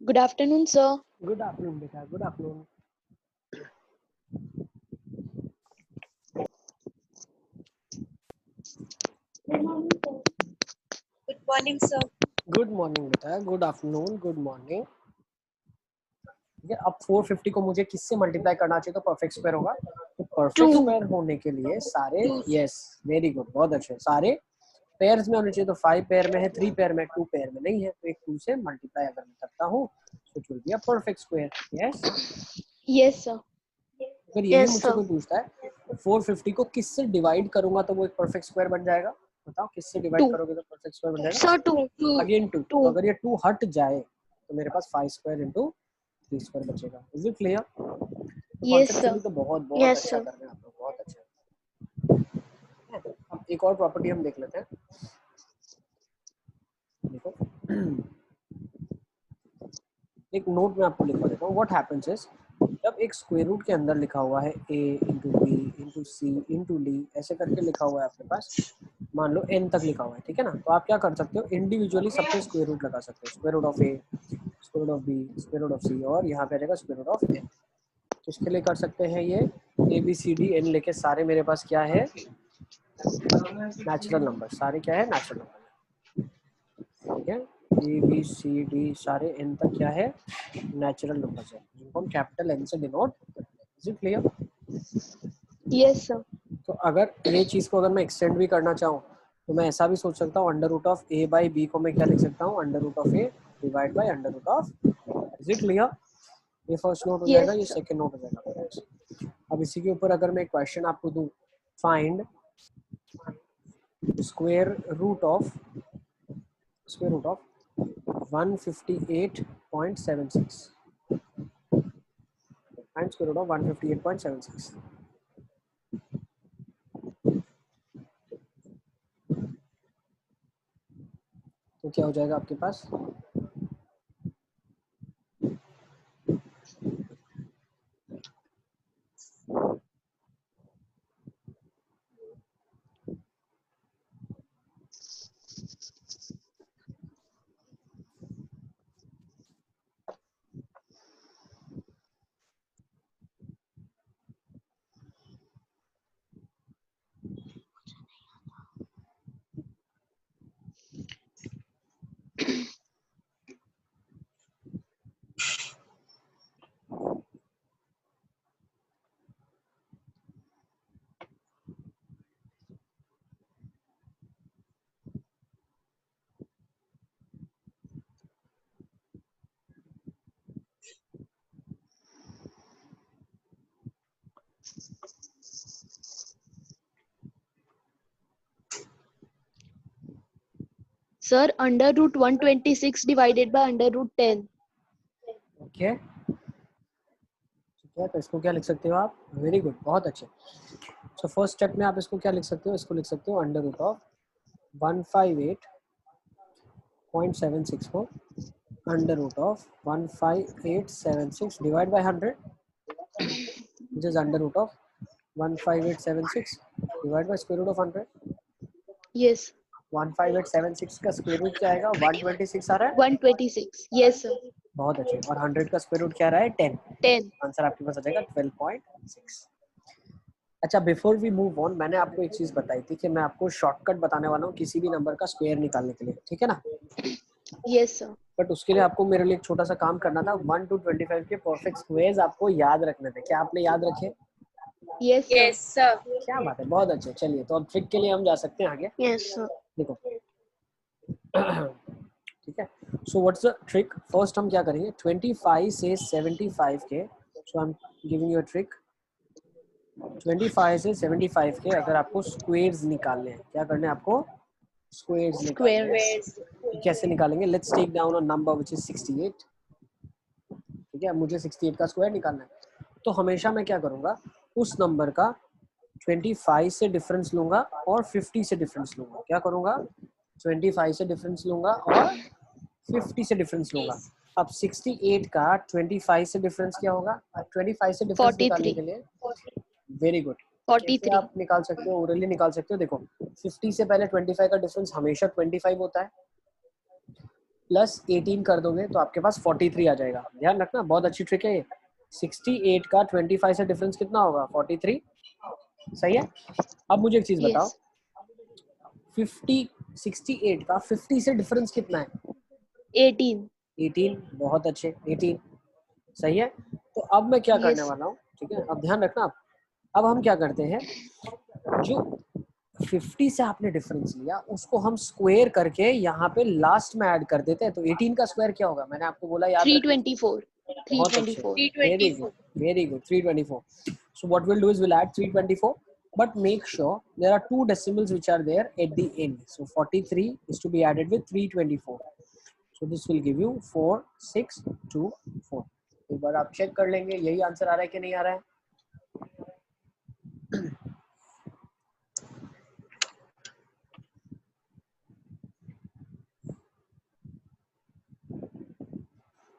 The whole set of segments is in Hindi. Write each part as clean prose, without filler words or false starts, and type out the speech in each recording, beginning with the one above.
Good afternoon, sir. Good afternoon, beta. Good afternoon. Good morning, sir. Good morning, beta. Good afternoon. Good morning. ठीक है, अब 450 को मुझे किससे मल्टीप्लाई करना चाहिए तो परफेक्ट स्क्वायर होगा। तो परफेक्ट Two. स्क्वायर होने के लिए सारे यस वेरी गुड, बहुत अच्छे, सारे पेयर्स में होने चाहिए। तो 5 पेयर में है, 3 पेयर में, 2 पेयर में नहीं है, तो एक 2 से मल्टीप्लाई अगर मैं करता हूँ तो it will be a perfect square. Yes, Yes, sir. अगर यही मुझसे कोई पूछता है 450 को किससे डिवाइड करूंगा तो वो एक परफेक्ट स्क्वायर बन जाएगा, बताओ किससे डिवाइड Two. करोगे तो परफेक्ट स्क्वायर बन जाएगा। Sir, two. अगेन 2, तो Two. अगर ये 2 हट जाए तो मेरे पास 5 स्क्वायर इंटू 3 स्क्वायर बचेगा। Is it clear? Yes, sir. Conceptually तो बहुत Yes, अच्छा sir. कर रहे हैं आप लोग, बहुत अच्छा। अब एक और प्रॉपर्टी हम देख लेते हैं। देखो एक नोट में आपको लिखवा देता हूँ। व्हाट हैपेंस इज, जब एक स्क्वायर रूट के अंदर लिखा हुआ है a into B into C into D ऐसे करके लिखा हुआ है आपके पास, मान लो n तक लिखा हुआ है, ठीक है ना, तो आप क्या कर सकते हो, इंडिविजुअली सबके स्क्वायर रूट लगा सकते हो। Square root of a, square root of b, square root of c, और यहाँ पे आ जाएगा स्क्वायर रूट ऑफ n। तो इसके लिए कर सकते हैं ये a b c d n लेके सारे मेरे पास क्या है, नेचुरल नंबर, सारे क्या है, नेचुरल नंबर, ठीक है। ए बी सी डी सारे n तक क्या है, नेचुरल नंबर्स है, जिनको हम कैपिटल n से डिनोट करते हैं। Is it clear? Yes, sir. तो अगर ये चीज को अगर मैं एक्सटेंड भी करना चाहूँ तो मैं ऐसा भी सोच सकता हूँ, under root of a by B को मैं क्या लिख सकता हूँ, under root of a divide by under root of. Is it clear? ये फर्स्ट नोट हो जाएगा, ये Yes, sir. सेकंड नोट हो जाएगा। अब इसी के ऊपर अगर मैं एक क्वेश्चन आपको दूं, find square root of 158.76 and square root of 158.76। तो क्या हो जाएगा आपके पास, Sir, under root 126 divided by under root 10. Okay ठीक है। तो इसको क्या लिख सकते हो आप, वेरी गुड, बहुत अच्छे। सो फर्स्ट स्टेप में आप इसको क्या लिख सकते हो, इसको लिख सकते हो अंडर रूट ऑफ 158.76 को under root of 15876 divide by 100, which is under root of 15876 divide by square root of 100। Yes. 15876 का स्क्वायर रूट क्या आएगा, 126 आ रहा है, 126. Yes, sir. बहुत अच्छे। और 100 का स्क्वायर रूट क्या आ रहा है, 10। 10. आंसर आपके पास आ जाएगा 12.6। अच्छा, बिफोर वी मूव ऑन, मैंने आपको एक चीज बताई थी कि मैं आपको शॉर्टकट बताने वाला हूँ किसी भी नंबर का स्क्वायर निकालने के लिए, ठीक है ना। Yes, sir. बट उसके लिए आपको मेरे लिए एक छोटा सा काम करना था, 1 to 25 के परफेक्ट स्क्वायर्स आपको याद रखने थे। क्या आपने याद रखे? Yes, sir. Yes, sir. क्या बात है, बहुत अच्छे। चलिए तो अब ट्रिक के लिए हम जा सकते हैं आगे। Yes, sir. देखो ठीक है, so what's the trick. First हम क्या करेंगे, 25 से 75 के, so I am giving you a trick. 25 से 75 के अगर आपको स्क्वायर्स निकालने हैं, क्या करने हैं आपको, स्क्वायर्स निकालने हैं। Squares. कैसे निकालेंगे, let's take down a number which is 68, ठीक है। मुझे 68 का स्क्वायर निकालना है, तो हमेशा मैं क्या करूंगा, उस नंबर का 25 से डिफरेंस लूंगा और 50 से डिफरेंस लूंगा। क्या करूंगा, 25 से डिफरेंस लूंगा और 50 से डिफरेंस लूंगा। अब 68 का 25 से डिफरेंस क्या होगा, 25 से डिफरेंस निकालने 43. के लिए, वेरी गुड, कैसे 43. आप निकाल सकते हो, ओरली निकाल सकते हो। देखो 50 से पहले 25 का डिफरेंस हमेशा 25 होता है, प्लस 18 कर दोगे तो आपके पास 43 आ जाएगा। ध्यान रखना, बहुत अच्छी ट्रिक है ये। 68 का 25 से डिफरेंस कितना होगा? 43। सही है। अब मुझे एक चीज बताओ, Yes. 68 का 50 से डिफरेंस कितना है? 18. 18। बहुत अच्छे, 18 सही है। तो अब मैं क्या करने Yes. वाला हूँ, ठीक है, अब ध्यान रखना आप। अब हम क्या करते हैं, जो 50 से आपने डिफरेंस लिया उसको हम स्क्वायर करके यहाँ पे लास्ट में ऐड कर देते हैं। तो 18 का स्क्वायर क्या होगा? मैंने आपको बोला, याद रखिए। 324. बहुत अच्छे, 324. Very good, very good. 324. So what we'll do is we'll add 324, but make sure there are two decimals which are there at the end. So 43 is to be added with 324. So this will give you 4624. एक बार आप चेक कर लेंगे यही आंसर आ रहा है कि नहीं आ रहा है।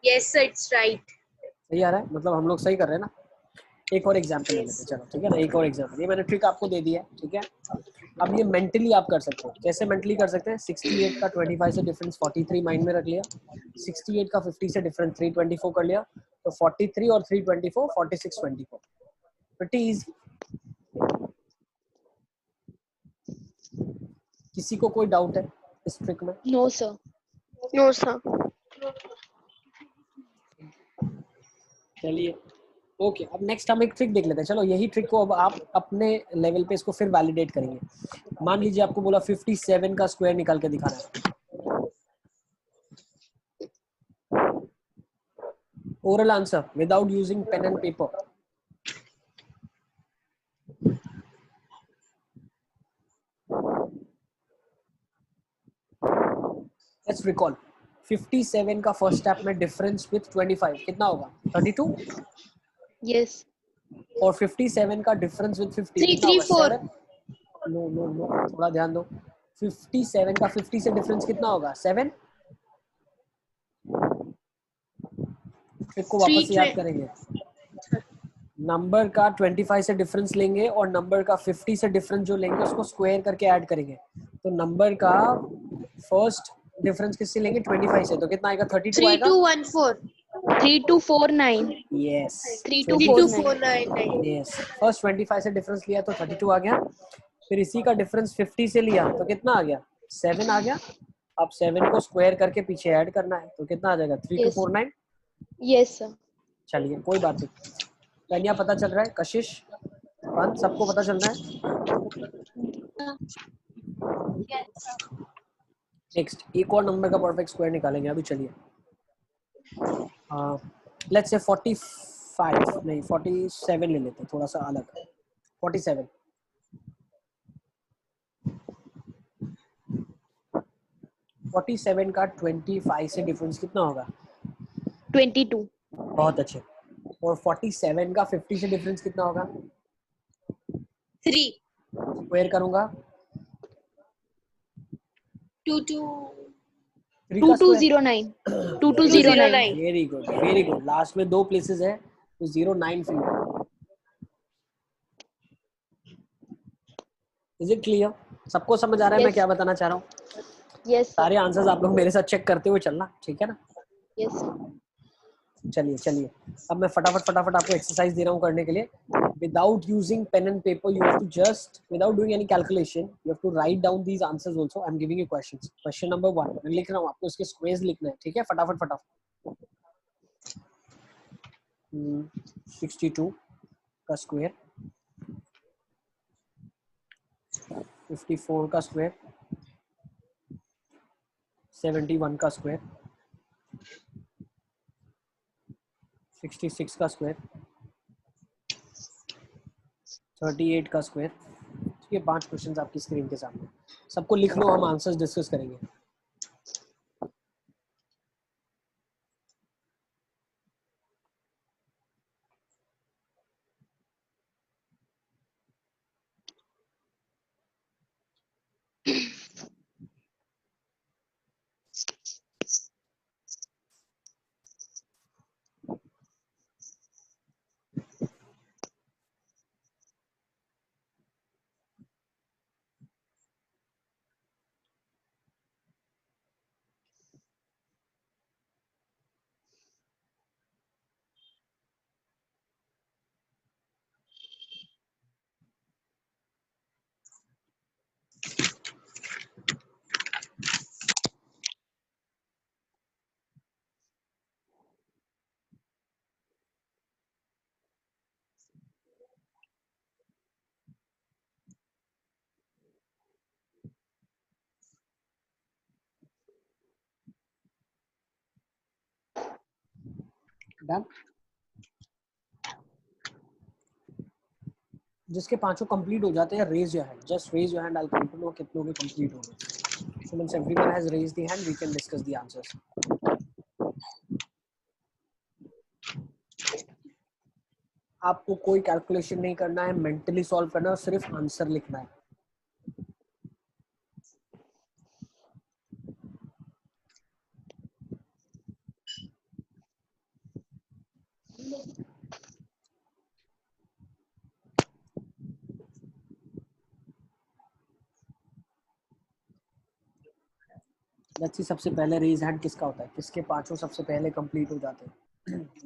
Yes, sir, it's right. सही आ रहा है, मतलब हम लोग सही कर रहे हैं ना। एक और एग्जाम्पल ले लेते हैं, चलो ठीक है ना। एक और एग्जाम्पल, ये मैंने ट्रिक आपको दे दी है, ठीक है। अब ये मेंटली आप कर सकते हो। कैसे मेंटली कर सकते हैं? 68 का 25 से डिफरेंस 43 माइंड में रख लिया, 68 का 50 से डिफरेंस 324 कर लिया, तो 43 और 324 4624। Pretty easy. किसी को कोई डाउट है इस ट्रिक में? No, sir. No, sir. चलिए ओके, अब नेक्स्ट हम एक ट्रिक देख लेते हैं। चलो यही ट्रिक को अब आप अपने लेवल पे इसको फिर वैलिडेट करेंगे। मान लीजिए आपको बोला 57 का स्क्वायर निकाल के दिखाना है। Oral answer without using pen and paper. Let's recall, 57 का फर्स्ट स्टेप में डिफरेंस विथ 25 कितना होगा? 32। Yes. और 57 का डिफरेंस विथ 50 कितना होगा? 334. 7। नो नो नो, थोड़ा ध्यान दो। 57 का 50 से डिफरेंस कितना होगा? 7। ट्रिक को वापस से याद करेंगे। नंबर का 25 से डिफरेंस लेंगे और नंबर का 50 से डिफरेंस जो लेंगे उसको स्क्वायर करके ऐड करेंगे। तो नंबर का फर्स्ट डिफरेंस किससे लेंगे? 25 से, तो कितना आएगा? 32 आएगा। 3214. 3249. यस, 3249. 32499. यस। फर्स्ट 25 से डिफरेंस लिया तो 32 आ गया, फिर इसी का डिफरेंस 50 से लिया तो कितना आ गया? 7 आ गया। अब 7 को स्क्वायर करके पीछे ऐड करना है, तो कितना आ जाएगा? 3249। Yes, sir. चलिए कोई बात नहीं। कन्या पता चल रहा है, कशिश पंत सबको पता चल रहा है। नेक्स्ट एक और नंबर का परफेक्ट स्क्वायर निकालेंगे अभी। चलिए लेट्स से 45 नहीं 47 ले लेते हैं, थोड़ा सा अलग। 47 47 का 25 से डिफरेंस कितना होगा? 22. बहुत अच्छे। और 47 का 50 से डिफरेंस कितना होगा? 3. स्क्वायर करूंगा 22. 3 का square 2209. 2209. 2209. Very good, very good. Last में 2 प्लेसेस है तो 09 फिल करो। Is it clear? सबको समझ आ रहा है मैं Yes. क्या बताना चाह रहा हूँ? Yes, sir. सारे आंसर्स आप लोग मेरे साथ चेक करते हुए चलना, ठीक है ना। Yes, sir. चलिए चलिए, अब मैं फटाफट फटाफट आपको एक्सरसाइज दे रहा हूँ करने के लिए। Without using pen and paper you have to just, without doing any calculation, you have to write down these answers also. I am giving you questions. Question number 1 मैं लिख रहा हूँ, आपको इसके स्क्वायर्स लिखना है, ठीक है। फटाफट फटाफट। 62 का स्क्वायर, 54 का स्क्वायर, 71 का स्क्वायर, 66 का स्क्वायर, 38 का स्क्वायर। ये 5 क्वेश्चंस आपकी स्क्रीन के सामने, सबको लिख लो, हम आंसर्स डिस्कस करेंगे। डन। जिसके पांचों कंप्लीट हो जाते हैं raise your hand, just raise your hand, I want to know कितनों के कंप्लीट हो गए। So means everyone has raised the hand, we can discuss the answers. आपको कोई कैलकुलेशन नहीं करना है, मेंटली सॉल्व करना है, सिर्फ आंसर लिखना है। लेट्स सी सबसे पहले रेज हैंड किसका होता है, किसके पांचों सबसे पहले कंप्लीट हो जाते हैं।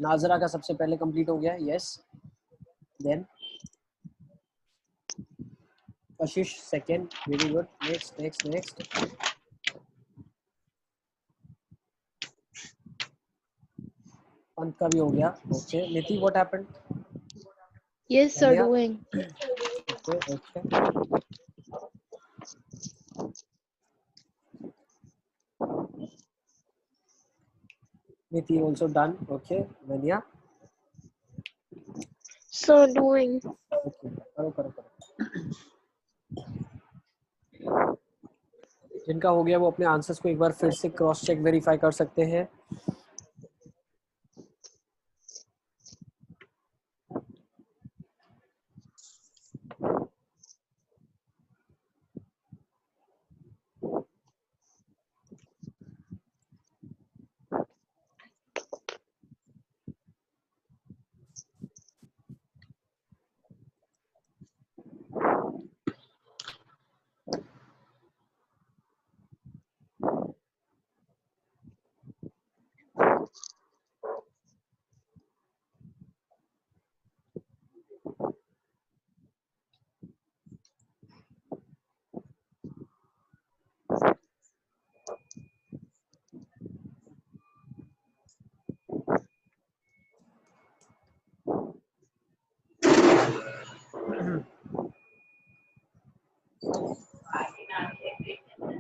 नाजरा का सबसे पहले कंप्लीट हो गया, yes. Then Ashish second, very good. Next next next. Pant का भी हो गया, okay. Niti what happened? Yes, sir, doing. Okay okay. Niti also done. Okay, Vanya. So doing. Okay, करो करो करो। जिनका हो गया वो अपने आंसर्स को एक बार फिर से क्रॉस चेक वेरीफाई कर सकते हैं।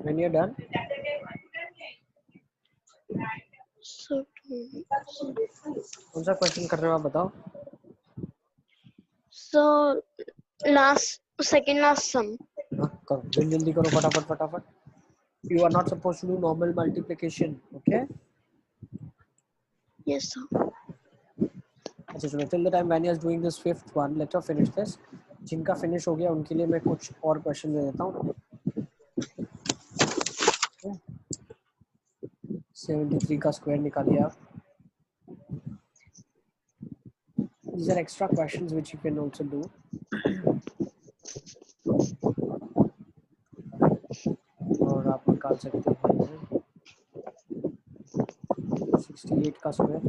When you're done, So doing. कौन सा क्वेश्चन कर रहे हो आप बताओ। So second last sum. हाँ, करो जल्दी जल्दी करो, फटाफट फटाफट। You are not supposed to do normal multiplication, okay? Yes, sir. अच्छा सुनो, till the time Vanya is doing this fifth one, let her finish this. जिनका फिनिश हो गया उनके लिए मैं कुछ और क्वेश्चन दे देता हूँ। 73 का स्क्वायर निकालिए आप। These are extra questions which you can also do. और आप निकाल सकते हैं 68 का square.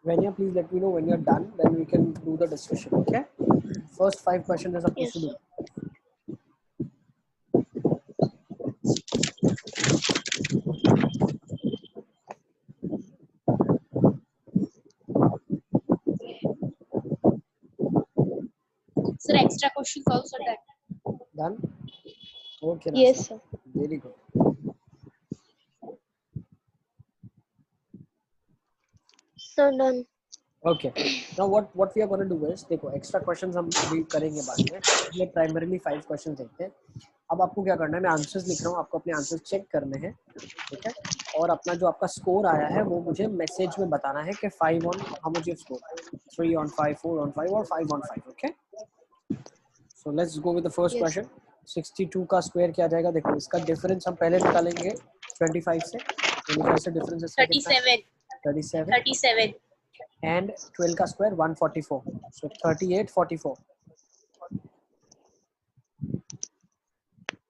Vanya, please let me know when you're done, then we can do the discussion, okay? First 5 questions are supposed Yes, to do. Sir, extra questions also done. Done? Okay, Yes, Nasa. sir. Very good. So done. Okay. Now what we are going to do is, देखो extra questions हम भी करेंगे बाद में, ये primarily 5 questions देखते हैं। अब आपको क्या करना है, मैं आंसर्स लिख रहा हूँ, आपको अपने आंसर्स चेक करने हैं, ठीक है? और अपना जो आपका स्कोर आया है वो मुझे मैसेज में बताना है कि 5 on how much you scored, 3 on 5, 4 on 5 और 5 on 5, okay? So let's go with the first Yes. question. 62 का स्क्वायर क्या आ जाएगा? देखो इसका डिफरेंस हम पहले निकालेंगे 25 से। 25 से डिफरेंस इसका कितना है? 37. 37 37. एंड 12 का स्क्वायर 144, सो 38 44।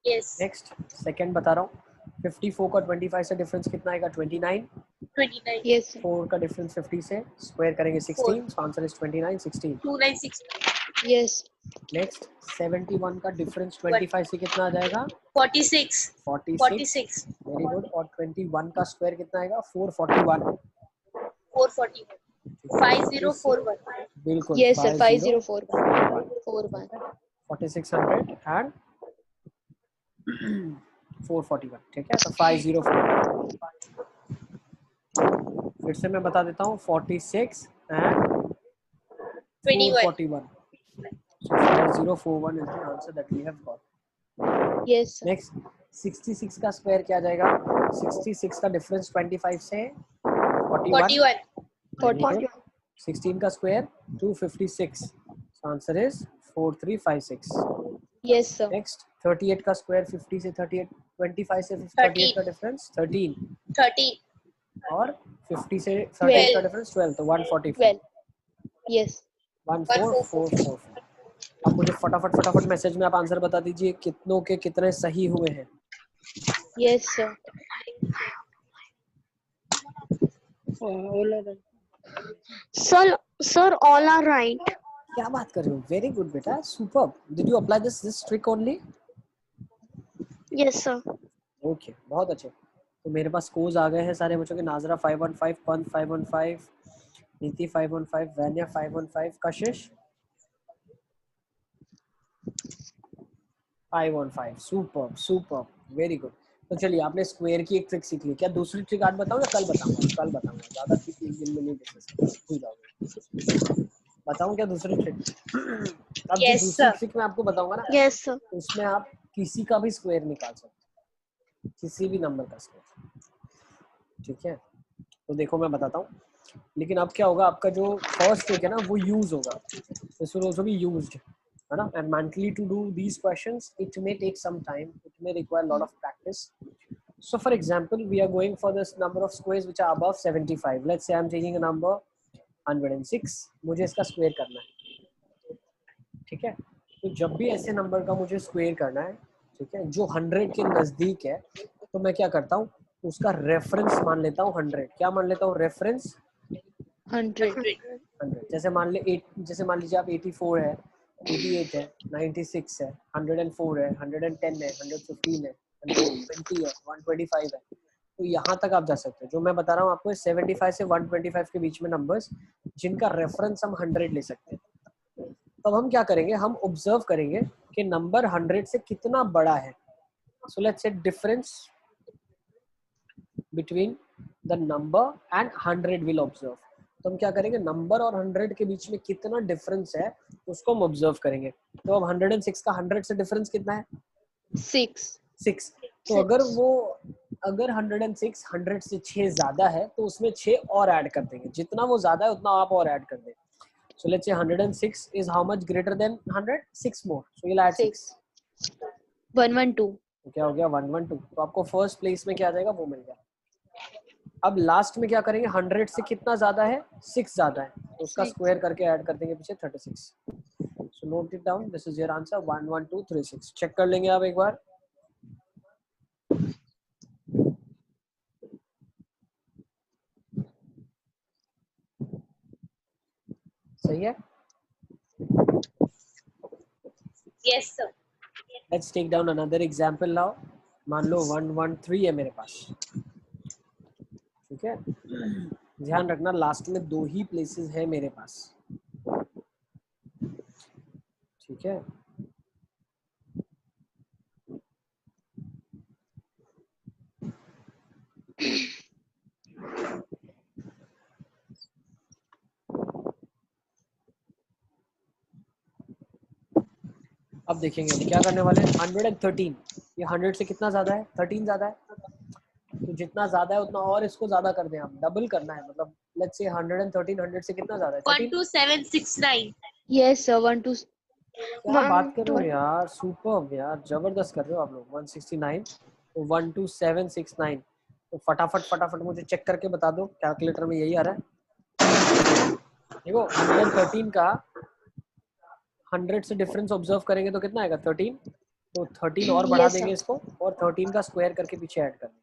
Yes. नेक्स्ट सेकंड बता रहा हूँ, 54 का 25 से डिफरेंस कितना आएगा? 29 29. Yes, sir. 4 का डिफरेंस 50 से स्क्वायर करेंगे 16, so answer is 29 16. 2969. Yes. Next 71 का डिफरेंस 25 से कितना आ जाएगा 46. 46. Very good. और 21 का स्क्वायर कितना आएगा 441. 441. 5041. बिल्कुल. Yes, sir. 5041. 41. 4600 and 441. ठीक है. तो 504. फिर से मैं बता देता हूँ 46 and 441. So 5041 is the answer that we have got. Yes, sir. Next 66 का स्क्वायर क्या आ जाएगा 66 का डिफरेंस 25 से 41. 41. 16 का square 256. So answer is 4356. Yes, sir. Next 38 का स्क्वायर 50 से 38 25 से 38 13. का डिफरेंस 13 13. और 50 से 38 का डिफरेंस 12 तो 144. 12. Yes. 14444. अब मुझे फटाफट मैसेज में आप आंसर बता दीजिए कितनों के कितने सही हुए हैं. Yes, sir. Sir, all are right. क्या बात कर रहे हो. वेरी गुड बेटा. Superb. Did you apply this trick only. Yes, sir. Okay. बहुत अच्छे. तो मेरे पास स्कोर्स आ गए हैं सारे बच्चों के. नाजरा 515, पंत 515, नीति 515, वैन्या 515, कशिश 515. सुपर्ब. Very good. तो चलिए आपने स्क्वायर की एक ट्रिक सीख ली. क्या दूसरी ट्रिक आज बताऊं या कल बताऊंगा. कल बताऊंगा. ज्यादा ट्रिक एक दिन में नहीं डिस्कस भूल जाओगे. बताऊं क्या दूसरी ट्रिक. अब जो Yes, दूसरी sir. ट्रिक मैं आपको बताऊंगा ना Yes, sir. उसमें आप किसी का भी स्क्वायर निकाल सकते हैं. किसी भी नंबर का स्क्वायर. ठीक है. तो देखो मैं बताता हूँ. लेकिन अब क्या होगा आपका जो फर्स्ट ट्रिक है ना वो यूज होगा. This will also be used है ना. And mentally to do these questions it may take some time. It may require lot of practice. So for example, we are going for this number of squares which are above 75. Let's say I'm taking a number 106. मुझे इसका स्क्वायर करना है. ठीक है. तो जब भी ऐसे नंबर का मुझे स्क्वायर करना है ठीक है जो 100 के नजदीक है तो मैं क्या करता हूँ उसका रेफरेंस मान लेता हूँ 100. क्या मान लेता हूँ रेफरेंस 100. 100. जैसे मान लीजिए आप 84 है 88 है 96 है 104 है 110 है 115 है 120 है 125 है. तो यहाँ तक आप जा सकते हैं. जो मैं बता रहा हूँ आपको 75 से 125 के बीच में नंबर्स जिनका रेफरेंस हम 100 ले सकते हैं. तब हम क्या करेंगे हम ऑब्जर्व करेंगे कि नंबर 100 से कितना बड़ा है. So let's say difference between the number and 100 will observe. तो हम क्या करेंगे नंबर और 100 के बीच में कितना डिफरेंस है उसको हम ऑब्जर्व करेंगे. तो अब 106 का 100 से डिफरेंस कितना है 6. तो अगर 106 100 से 6 ज्यादा है तो उसमें 6 और ऐड कर देंगे. जितना वो ज्यादा है उतना आप और ऐड कर देंगे. So let's say 106 is how much greater than 100? 6 more. So you'll add 6. 112. तो क्या हो गया 112. तो आपको फर्स्ट प्लेस में क्या आ जाएगा वो मिल गया. अब लास्ट में क्या करेंगे 100 से कितना ज्यादा है 6 ज्यादा है तो उसका स्क्वायर करके ऐड कर देंगे पीछे 36. So note it down. This is your answer 11236. Check कर लेंगे आप एक बार. सही है. Yes, sir. Let's take down another example now. मान लो 113 है मेरे पास. ठीक है. ध्यान रखना लास्ट में 2 ही प्लेसेस है मेरे पास. ठीक है. अब देखेंगे हम क्या करने वाले हैं. 113 ये 100 से कितना ज्यादा है 13 ज्यादा है. तो जितना ज्यादा है उतना और इसको ज्यादा कर दें आप. डबल करना है मतलब लेट्स से 113 100 से कितना ज्यादा है 12769. Yes, sir. 12. क्या बात कर रहे हो यार. सुपर्ब यार. जबरदस्त कर रहे हो आप लोग. 169 तो 12769. तो फटाफट मुझे चेक करके बता दो. कैलकुलेटर में यही आ रहा है. देखो 113 का 100 से डिफरेंस ऑब्जर्व करेंगे तो कितना आएगा 13. तो 13 और बढ़ा Yes, देंगे sir. इसको और 13 का स्क्वायर करके पीछे ऐड कर देंगे.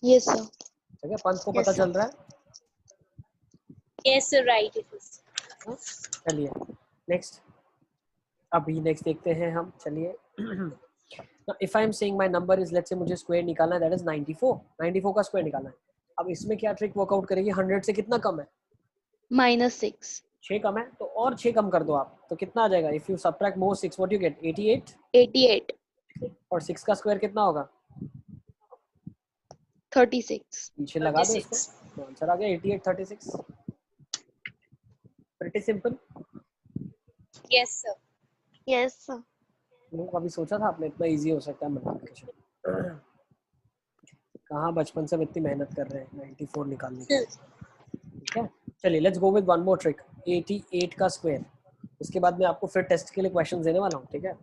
Yes, sir. ठीक है, पंथ को Yes, पता sir. चल रहा है? Yes, sir. Right. It is. हाँ? चलिए नेक्स्ट, अभी नेक्स्ट देखते हैं हम, चलिए। If I am saying my number is, let's say मुझे स्क्वायर निकालना है, दैट इज 94, 94 का स्क्वायर निकालना है। अब इसमें क्या ट्रिक वर्कआउट करेगी, 100 से कितना कम है? -6. 6 कम है, तो और 6 कम कर दो आप, तो कितना आ जाएगा? If you subtract more 6 what you get? 88। 88. और 6 का स्क्वायर कितना होगा? 36. पीछे लगा दो इसको, 36. तो आंसर आ गया 88 36। Pretty simple. Yes, sir. Yes, sir. कभी सोचा था आपने इतना इजी हो सकता है मल्टीप्लिकेशन? कहाँ बचपन से हम इतनी मेहनत कर रहे हैं 94 निकालने के लिए। ठीक है, चलिए let's go with one more trick, 88 का स्क्वायर। उसके बाद मैं आपको फिर टेस्ट के लिए क्वेश्चन देने वाला हूँ। ठीक है,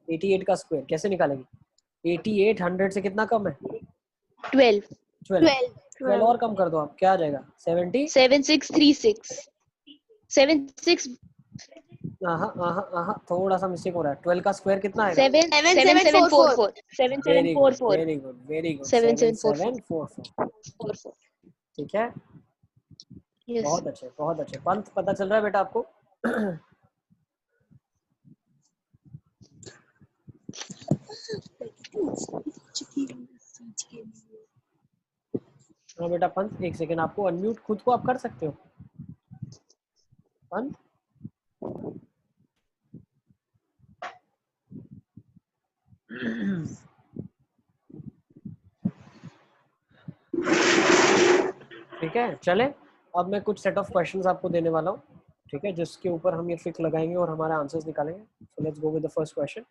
88 का स्क्वायर कैसे निकालेंगे? 88 100 से कितना कम है? 12. 12 और कम कर दो आप, क्या आ जाएगा? 70। 7636. 76. थोड़ा सा मिस्टेक हो रहा है। 12 का स्क्वायर कितना आएगा? 7744. Very good 7744. Very good very good, 7744. 7744। ठीक है, Yes. बहुत अच्छे बहुत अच्छे। पंथ पता चल रहा है बेटा आपको? हाँ बेटा पंथ, एक सेकेंड, आपको अनम्यूट खुद को आप कर सकते हो पंथ। ठीक है, चले अब मैं कुछ सेट ऑफ क्वेश्चंस आपको देने वाला हूँ। ठीक है, जिसके ऊपर हम ये ट्रिक लगाएंगे और हमारे आंसर्स निकालेंगे। So let's go with the first question.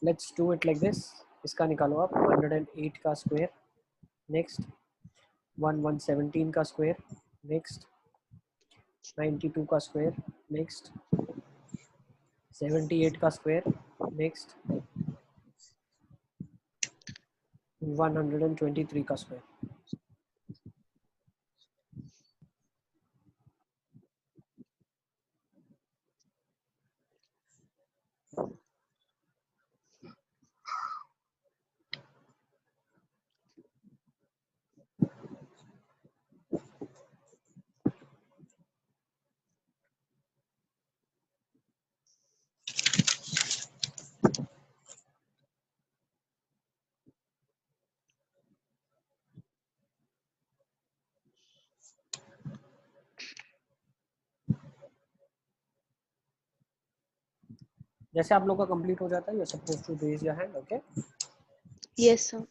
Let's do it like this. इसका निकालो आप, 108 का स्क्वायर, नेक्स्ट 1117 का स्क्वायर, नेक्स्ट 92 का स्क्वायर, नेक्स्ट 78 का स्क्वायर, नेक्स्ट 123 का स्क्वायर। जैसे आप लोग का कंप्लीट हो जाता है, you are supposed to raise your hand. Okay, Yes, sir.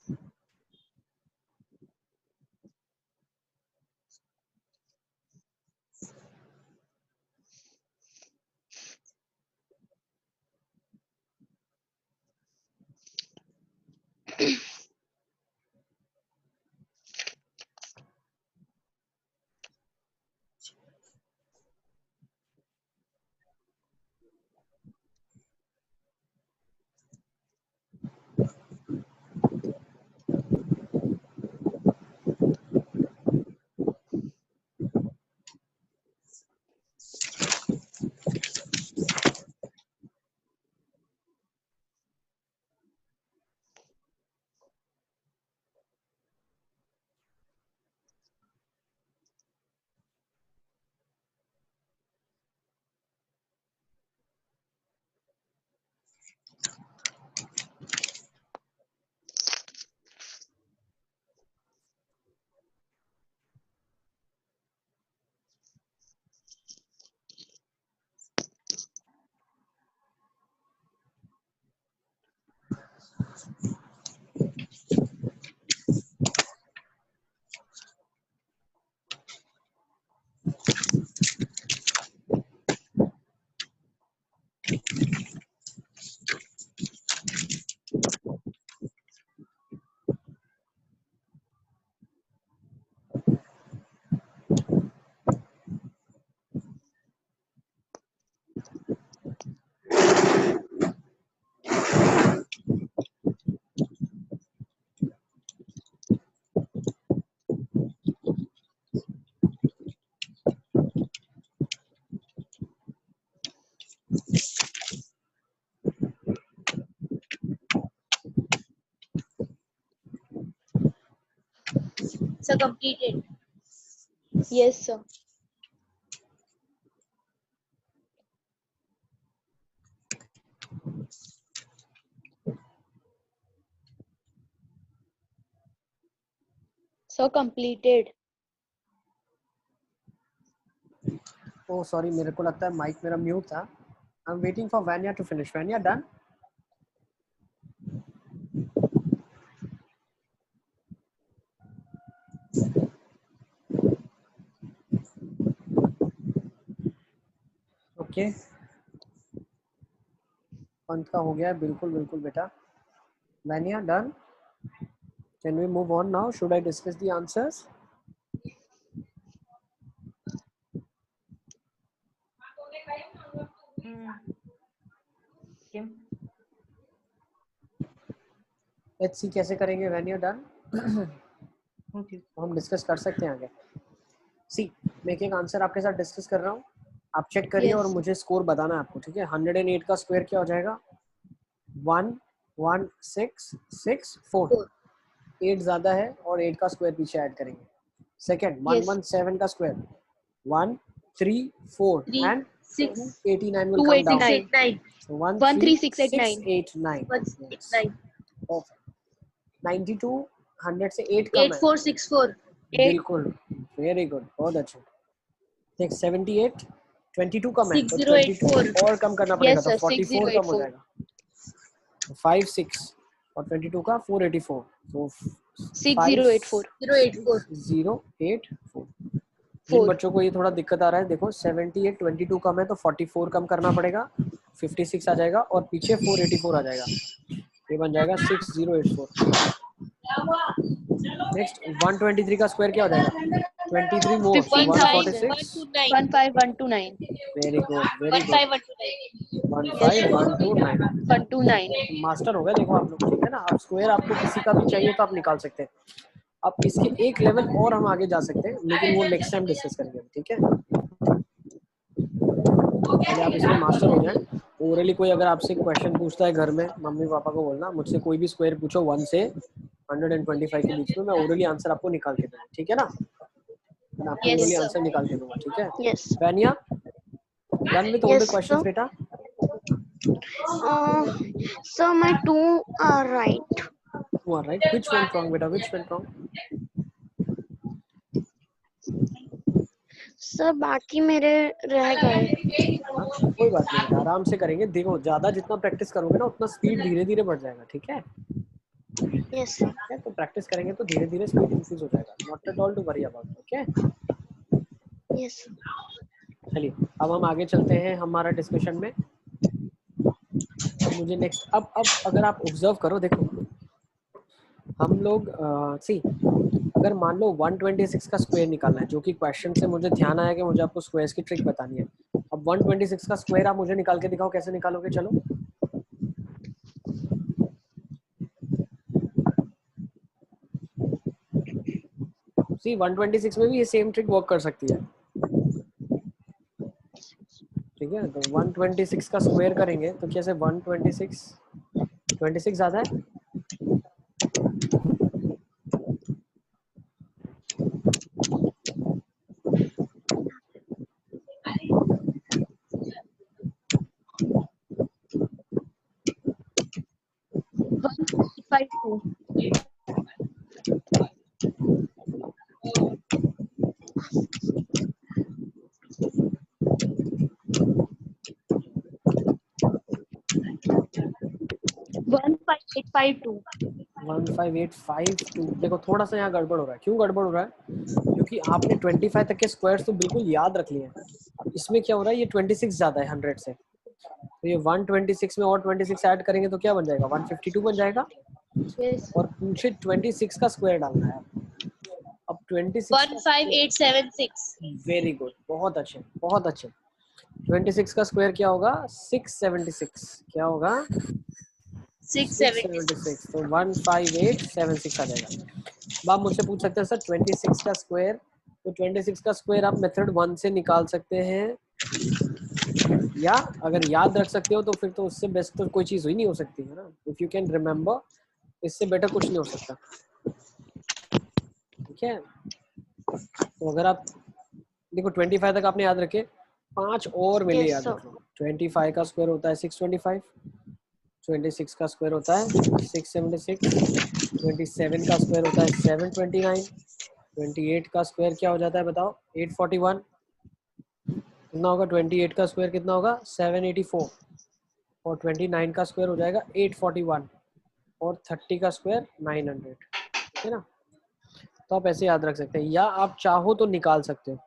Sir, completed. Yes, sir. So completed. Oh sorry, मेरे को लगता है माइक मेरा म्यूट था. I am waiting for Vaniya to finish. Vaniya done? Okay, Pant का हो गया है. बिल्कुल बिल्कुल बेटा. Vaniya done? Can we move on now? Should I discuss the answers? Let's see कैसे करेंगे. वैनिया डन? हम डिस्कस कर सकते हैं आगे. सी, मैं एक आंसर आपके साथ डिस्कस कर रहा हूँ, आप चेक करिए Yes. और मुझे स्कोर बताना है आपको. ठीक है, 108 का स्क्वायर क्या हो जाएगा? 1164. 8 ज्यादा है और 8 का स्क्वायर पीछे ऐड करेंगे. Second, Yes. 117 का square 134 3, and 6, 289 will come down. 289. 689, So 13689. 13689. 169, Perfect. 92 100 से 8 कम है. 8464, बिल्कुल, वेरी गुड, बहुत अच्छे. देख 78 22 कम है तो 6084. 22 और कम करना पड़ेगा. Yes, तो sir. 44 कम हो 6084. जाएगा. 56 और 22 का 484. तो 6084. 084. 084. जिन 4. बच्चों को ये थोड़ा दिक्कत आ रहा है, देखो 78 22 कम है तो 44 कम करना पड़ेगा. 56 आ जाएगा और पीछे 484 आ जाएगा. ये बन जाएगा 6084. नेक्स्ट 123 का स्क्वायर क्या हो जाएगा? 23 मोर 146. 15129. Very good, very good. 15129. 15129. 129. Master हो गया देखो आप लोग. ठीक है ना. अब स्क्वायर आपको किसी का भी चाहिए तो आप निकाल सकते हैं. अब इसके एक लेवल और हम आगे जा सकते हैं, लेकिन वो नेक्स्ट टाइम डिस्कस करेंगे. ठीक है, पहले आप इसमें मास्टर हो जाएं. ओरली कोई अगर आपसे क्वेश्चन पूछता है घर में, मम्मी पापा को बोलना मुझसे कोई भी स्क्वायर पूछो 1 से 125 के बीच में, मैं ओरली आंसर आपको निकाल के दूंगा. ठीक है ना. मैं आपको Yes, ओरली sir. आंसर निकाल के दूंगा. ठीक है. Yes. When you're done with all the Yes, questions sir. बेटा? So my 2 are right. You are right. Which went wrong बेटा? Which went wrong? सर बाकी मेरे रह गए. कोई बात नहीं बेटा, आराम से करेंगे. देखो ज्यादा जितना प्रैक्टिस करोगे ना उतना स्पीड धीरे धीरे बढ़ जाएगा. ठीक है. Yes, sir. ठीक है, तो प्रैक्टिस करेंगे तो धीरे धीरे स्पीड इंक्रीज हो जाएगा. Not at all to worry about. Okay, Yes, sir. चलिए अब हम आगे चलते हैं हमारा डिस्कशन में. अब मुझे नेक्स्ट अब अगर आप ऑब्जर्व करो, देखो हम लोग सी, अगर मान लो 126 का स्क्वायर निकालना है, जो कि क्वेश्चन से मुझे ध्यान आया कि मुझे आपको स्क्वायर्स की ट्रिक बतानी है. अब 126 का स्क्वायर आप मुझे निकाल के दिखाओ, कैसे निकालोगे? चलो सी, 126 में भी ये सेम ट्रिक वर्क कर सकती है. ठीक है, तो 126 का स्क्वायर करेंगे तो कैसे? 26 ज्यादा है. Five two. One five eight five two. 15852. देखो थोड़ा सा यहाँ गड़बड़ हो रहा है. क्यों गड़बड़ हो रहा है? क्योंकि आपने 25 तक के स्क्वायर्स तो बिल्कुल याद रख लिए हैं. अब इसमें क्या हो रहा है, ये 26 ज्यादा है 100 से, तो ये 126 में और 26 ऐड करेंगे तो क्या बन जाएगा? 152 बन जाएगा. Yes. और पूछे 26 का स्क्वायर डालना है. अब 26 15876. वेरी गुड, बहुत अच्छे, बहुत अच्छे. 26 का स्क्वायर क्या होगा? 676. क्या होगा? 676. तो 15876 आ जाएगा. अब आप मुझसे पूछ सकते हैं सर 26 का स्क्वायर, तो 26 का स्क्वायर आप मेथड 1 से निकाल सकते हैं, या अगर याद रख सकते हो तो फिर तो उससे बेस्ट तो कोई चीज हुई नहीं हो सकती है ना. इफ यू कैन रिमेम्बर, इससे बेटर कुछ नहीं हो सकता. ठीक है, तो अगर आप देखो 25 तक आपने याद रखे, 5 और मिले Yes, याद sir. रख लो। 25 का स्क्वायर होता है 625, 26 का स्क्वायर होता है 676, 27 का स्क्वायर होता है 729, 28 का स्क्वायर क्या हो जाता है बताओ 841, कितना होगा 28 का स्क्वायर कितना होगा 784, और 29 का स्क्वायर हो जाएगा 841, और 30 का स्क्वायर 900, ठीक है ना। तो आप ऐसे याद रख सकते हैं, या आप चाहो तो निकाल सकते हो,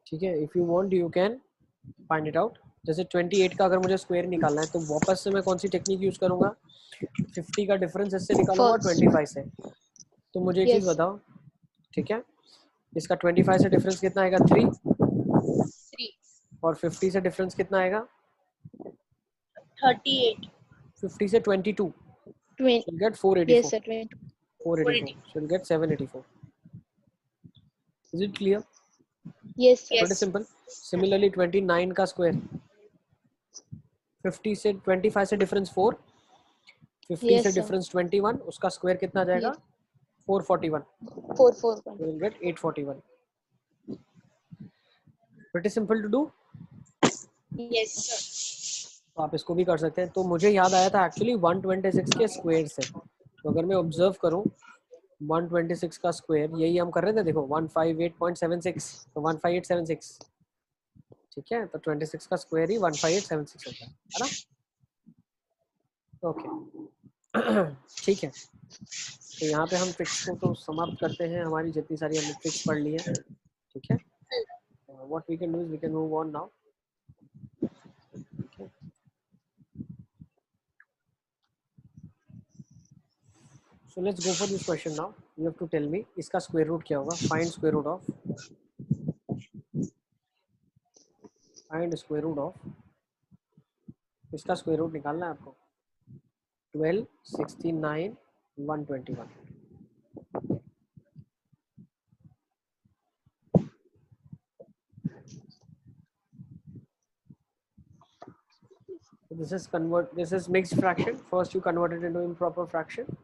ठीक है। If you want you can find it out. जैसे 28 का अगर मुझे स्क्वायर निकालना है तो वापस से मैं कौन सी टेक्निक यूज करूंगा, 50 का डिफरेंस इससे निकालूंगा First. 25 से। तो मुझे एक चीज Yes. बताओ, ठीक है, इसका 25 से डिफरेंस कितना आएगा 3, 3. और 50 से डिफरेंस कितना आएगा 38. 50 से 22, 20. you'll get 484, Yes, sir. 20. 484, so you'll get 784. Is it clear? Yes, sir. Yes. Pretty simple. Similarly 29 का स्क्वायर 50 से 25 से डिफरेंस 4, 50 Yes, से sir. डिफरेंस 21, उसका स्क्वायर कितना आ जाएगा Yes. 441, 441. you will get 841. Pretty simple to do. Yes, sir. तो आप इसको भी कर सकते हैं। तो मुझे याद आया था एक्चुअली 126 के स्क्वायर से। तो अगर मैं ऑब्जर्व करूं 126 का स्क्वायर, यही हम कर रहे थे, देखो 158.76, तो 15876, ठीक है। तो 26 का स्क्वायर ही 15876 होता है ना। ओके ठीक है, तो यहाँ पे हम ट्रिक्स को तो समाप्त करते हैं, हमारी जितनी सारी हमने ट्रिक्स पढ़ ली है, ठीक है। What we can do is we can move on now. So let's go for this question now. You have to tell me इसका स्क्वायर रूट क्या होगा। Find square root of, find square root of, इसका स्क्वायर रूट निकालना है आपको। 12, 69, 121। This is mixed fraction. First you convert it into improper fraction,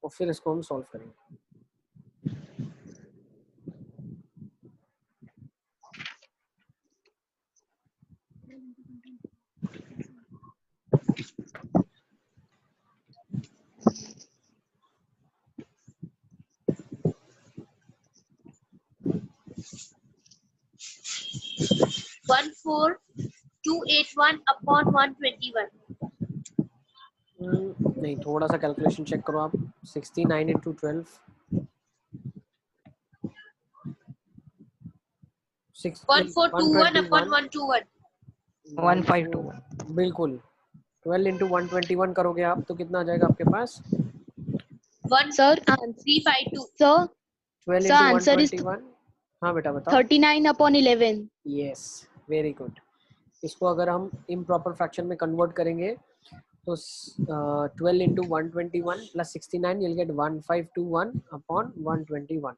और फिर इसको हम सॉल्व करेंगे। One four 281 upon 121. नहीं, थोड़ा सा कैलकुलेशन चेक करो आप। 69 into 12, 1421 upon 121. 1521 बिल्कुल। 12 into 121 करोगे आप तो कितना आ जाएगा आपके पास? 1352. Sir, 12 sir, into answer is 121। हाँ बेटा बताओ। 39 upon 11. Yes, very good. इसको अगर हम इम्प्रॉपर फ्रैक्शन में कन्वर्ट करेंगे तो 12 into 121 plus 69 you'll get 1521 upon 121।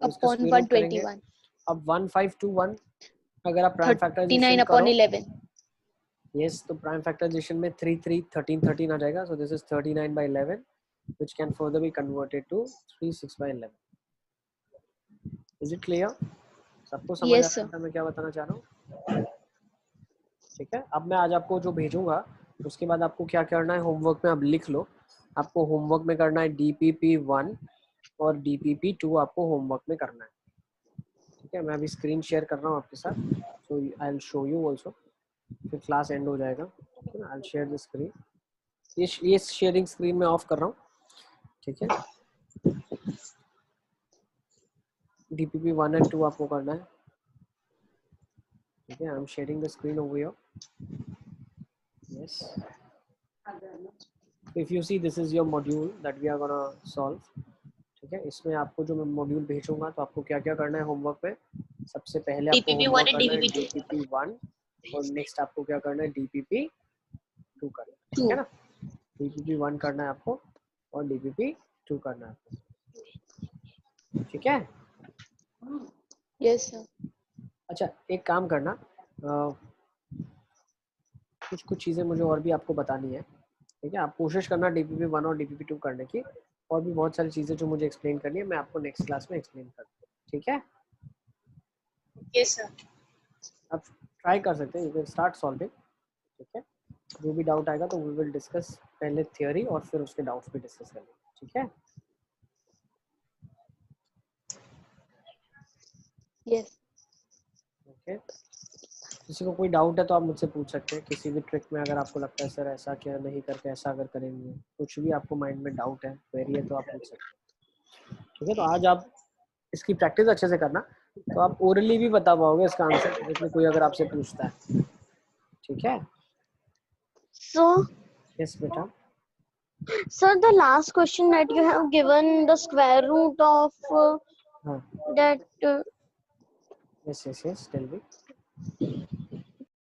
तो इसका Upon स्क्वायर रूट करेंगे। 121. अब 1521 अगर आप प्राइम 39 फैक्टराइजेशन upon करो, 11. यस, तो प्राइम फैक्टराइजेशन में 3 3 13 13 आ जाएगा। So this is 39 by 11 which can further be converted to 36 by 11। Is it clear? सबको समझ Yes, आ sir. रहा है मैं क्या बताना चाह रहा हूँ? ठीक है, अब मैं आज आपको जो भेजूंगा उसके बाद आपको क्या करना है, होमवर्क में अब लिख लो। आपको होमवर्क में करना है DPP1 और DPP2 आपको होमवर्क में करना है, ठीक है। मैं अभी स्क्रीन शेयर कर रहा हूँ आपके साथ, so I will show you also, फिर क्लास एंड हो जाएगा, ठीक है ना। I will share the screen, ये शेयरिंग स्क्रीन में ऑफ कर रहा हूँ, ठीक है। DPP1 and 2 आपको करना है, ठीक है। I am sharing the screen over here, yes. If you see this is your module that we are gonna solve, ठीक है। इसमें आपको जो मैं मॉड्यूल भेजूंगा तो आपको क्या क्या करना है होमवर्क में। सबसे पहले आपको DPP1 होमवर्क and करना है DPP2. DPP1, और नेक्स्ट आपको क्या करना है DPP2 करना है, ठीक है ना। DPP1 करना है आपको और DPP2 करना है आपको, ठीक है। Yes, sir. अच्छा, एक काम करना, कुछ चीज़ें मुझे और भी आपको बतानी है, ठीक है। आप कोशिश करना DPP1 और DPP2 करने की, और भी बहुत सारी चीजें जो मुझे एक्सप्लेन करनी है, मैं आपको नेक्स्ट क्लास में एक्सप्लेन कर दूंगा, ठीक है? Yes, sir. आप ट्राई कर सकते हैं, यू कैन स्टार्ट सॉल्विंग, ठीक है? जो भी डाउट आएगा तो वी विल डिस्कस पहले थ्योरी और फिर उसके डाउट्स भी डिस्कस करेंगे, ठीक है? Yes. ओके, किसी को कोई डाउट है तो आप मुझसे पूछ सकते हैं किसी भी ट्रिक में, अगर आपको लगता है सर ऐसा क्या नहीं करके ऐसा अगर करेंगे, कुछ भी आपको माइंड में डाउट है, क्वेरी है, तो आप पूछ सकते हैं, ठीक है? तो आज आप इसकी प्रैक्टिस अच्छे से करना, तो आप ओरली भी बता पाओगे इसका आंसर, जिसमें कोई अगर आपसे पूछता है, ठीक है? So, यस बेटा, sir, the last question that you have given, the square root of हाँ, that yes yes yes, tell me.